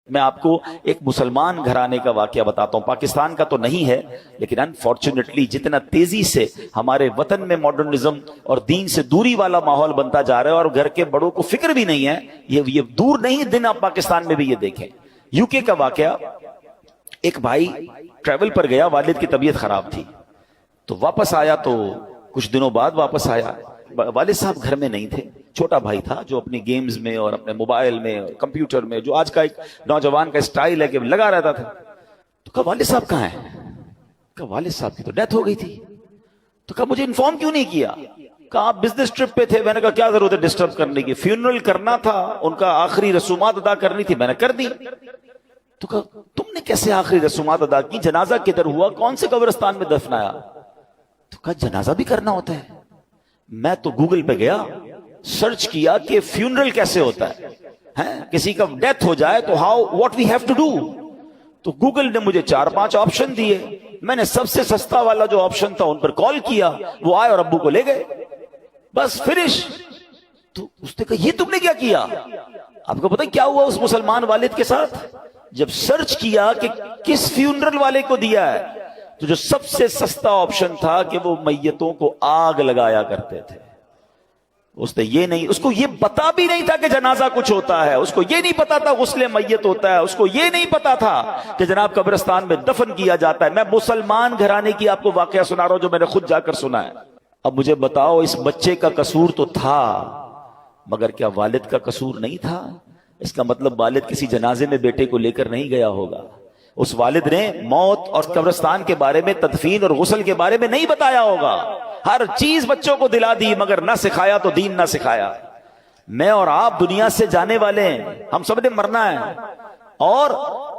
میں آپ کو ایک مسلمان گھرانے کا واقعہ بتاتا ہوں، پاکستان کا تو نہیں ہے لیکن انفارچونیٹلی جتنا تیزی سے ہمارے وطن میں ماڈرنزم اور دین سے دوری والا ماحول بنتا جا رہا ہے اور گھر کے بڑوں کو فکر بھی نہیں ہے، یہ دور نہیں دن آپ پاکستان میں بھی یہ دیکھیں۔ یو کے کا واقعہ، ایک بھائی ٹریول پر گیا، والد کی طبیعت خراب تھی تو واپس آیا، تو کچھ دنوں بعد واپس آیا، والد صاحب گھر میں نہیں تھے، چھوٹا بھائی تھا جو اپنی گیمز میں اور اپنے موبائل میں اور کمپیوٹر میں، جو آج کا ایک نوجوان کا سٹائل ہے کہ لگا رہتا تھا۔ تو کہا والد صاحب کہاں ہیں؟ کہا والد صاحب کی تو ڈیتھ ہو گئی تھی۔ تو کہا مجھے انفارم کیوں نہیں کیا؟ کہا آپ بزنس ٹرپ پہ تھے۔ میں نے کہا کیا ضرورت ہے ڈسٹرب کرنے کی، فیونرل کرنا تھا، ان کا آخری رسومات ادا کرنی تھی، میں نے کر دی۔ تو کہا تم نے کیسے آخری رسومات ادا کی؟ جنازہ کدھر ہوا؟ کون سے قبرستان میں دفنایا؟ تو کہا جنازہ بھی کرنا ہوتا ہے۔ میں تو گوگل پہ گیا، سرچ کیا کہ فیونرل کیسے ہوتا ہے، کسی کا ڈیتھ ہو جائے تو what we have to do. تو گوگل نے مجھے 4-5 آپشن دیے، میں نے سب سے سستا والا جو آپشن تھا ان پر کال کیا، وہ آئے اور ابو کو لے گئے، بس فنش۔ تو اس نے کہا یہ تم نے کیا کیا؟ آپ کو پتہ کیا ہوا اس مسلمان والد کے ساتھ؟ جب سرچ کیا کہ کس فیونرل والے کو دیا ہے، تو جو سب سے سستا آپشن تھا کہ وہ میتوں کو آگ لگایا کرتے تھے۔ اس نے یہ نہیں، اس کو یہ پتا بھی نہیں تھا کہ جنازہ کچھ ہوتا ہے، اس کو یہ نہیں پتا تھا غسل میت ہوتا ہے، اس کو یہ نہیں پتا تھا کہ جناب قبرستان میں دفن کیا جاتا ہے۔ میں مسلمان گھرانے کی آپ کو واقعہ سنا رہا ہوں جو میں نے خود جا کر سنا ہے۔ اب مجھے بتاؤ، اس بچے کا قصور تو تھا مگر کیا والد کا قصور نہیں تھا؟ اس کا مطلب والد کسی جنازے میں بیٹے کو لے کر نہیں گیا ہوگا، اس والد نے موت اور قبرستان کے بارے میں، تدفین اور غسل کے بارے میں نہیں بتایا ہوگا۔ ہر چیز بچوں کو دلا دی مگر نہ سکھایا تو دین نہ سکھایا۔ میں اور آپ دنیا سے جانے والے ہیں، ہم سب نے مرنا ہے، اور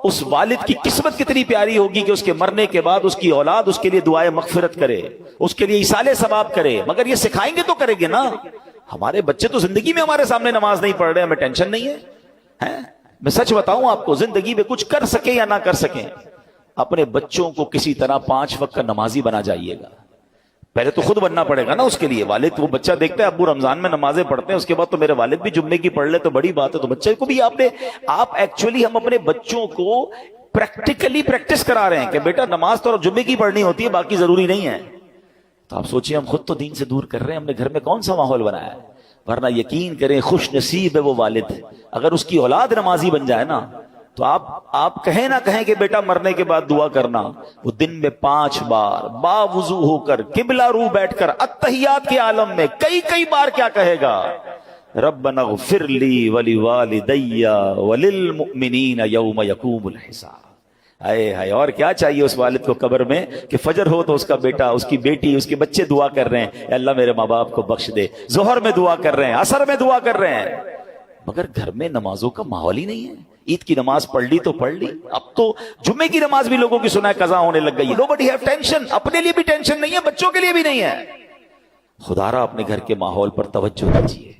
اس والد کی قسمت کتنی پیاری ہوگی کہ اس کے مرنے کے بعد اس کی اولاد اس کے لیے دعائے مغفرت کرے، اس کے لیے ایصال ثواب کرے، مگر یہ سکھائیں گے تو کریں گے نا۔ ہمارے بچے تو زندگی میں ہمارے سامنے نماز نہیں پڑھ رہے، ہمیں ٹینشن نہیں ہے۔ میں سچ بتاؤں آپ کو، زندگی میں کچھ کر سکیں یا نہ کر سکیں، اپنے بچوں کو کسی طرح 5 وقت کا نمازی بنا جائیے گا۔ پہلے تو خود بننا پڑے گا نا اس کے لیے۔ والد وہ بچہ دیکھتا ہے ابو رمضان میں نمازیں پڑھتے ہیں، اس کے بعد تو میرے والد بھی جمعے کی پڑھ لے تو بڑی بات ہے، تو بچے کو بھی آپ ایکچولی ہم اپنے بچوں کو پریکٹیکلی پریکٹس کرا رہے ہیں کہ بیٹا نماز تو جمعے کی پڑھنی ہوتی ہے، باقی ضروری نہیں ہے۔ تو آپ سوچیں ہم خود تو دین سے دور کر رہے ہیں، ہم نے گھر میں کون سا ماحول بنایا ہے؟ ورنہ یقین کریں خوش نصیب ہے وہ والد، اگر اس کی اولاد نمازی بن جائے نا، تو آپ کہیں نہ کہیں کہ بیٹا مرنے کے بعد دعا کرنا، وہ دن میں 5 بار باوضو ہو کر قبلہ رو بیٹھ کر اتحیات کے عالم میں کئی بار کیا کہے گا؟ ربنا اغفر لی ولوالدی وللمؤمنین یوم یقوم الحساب۔ ہائے، اور کیا چاہیے اس والد کو قبر میں کہ فجر ہو تو اس کا بیٹا، اس کی بیٹی، اس کے بچے دعا کر رہے ہیں اے اللہ میرے ماں باپ کو بخش دے، ظہر میں دعا کر رہے ہیں، عصر میں دعا کر رہے ہیں، مگر گھر میں نمازوں کا ماحول ہی نہیں ہے۔ عید کی نماز پڑھ لی تو پڑھ لی، اب تو جمعے کی نماز بھی لوگوں کی سنا ہے قضا ہونے لگ گئی۔ Nobody have tension، اپنے لیے بھی ٹینشن نہیں ہے، بچوں کے لیے بھی نہیں ہے۔ خدا را اپنے گھر کے ماحول پر توجہ دیجیے۔